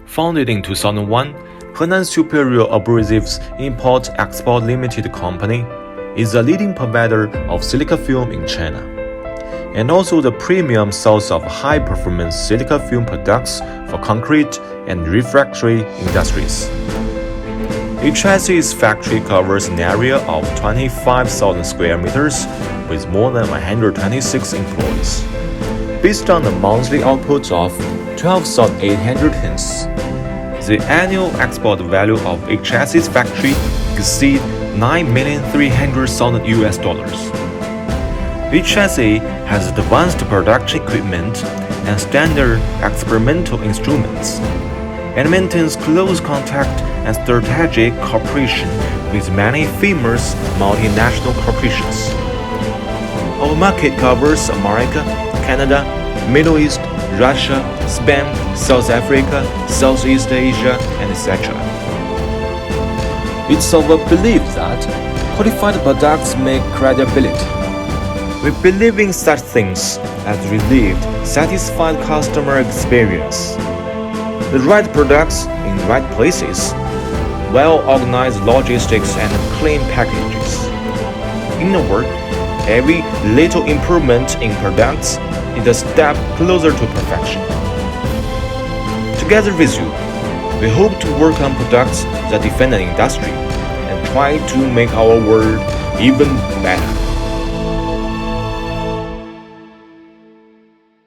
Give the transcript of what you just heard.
Founded in 2001, Henan Superior Abrasives Import-Export Limited Company is the leading provider of silica fume in China, and also the premium source of high-performance silica fume products for concrete and refractory industries. HSA's factory covers an area of 25,000 square meters with more than 126 employees. Based on the monthly output of 12,800 tons, the annual export value of HSA's factory exceeds $9,300,000 US. HSA has advanced production equipment and standard experimental instruments, and maintains close contact and strategic cooperation with many famous multinational corporations. Our market covers America, Canada, Middle East, Russia, Spain, South Africa, Southeast Asia, and etc. It's our belief that qualified products make credibility. We believe in such things as relieved, satisfied customer experience, the right products in right places, well-organized logistics, and clean packages. In a word, every little improvement in products is a step closer to perfection. Together with you, we hope to work on products that defend an industry and try to make our world even better.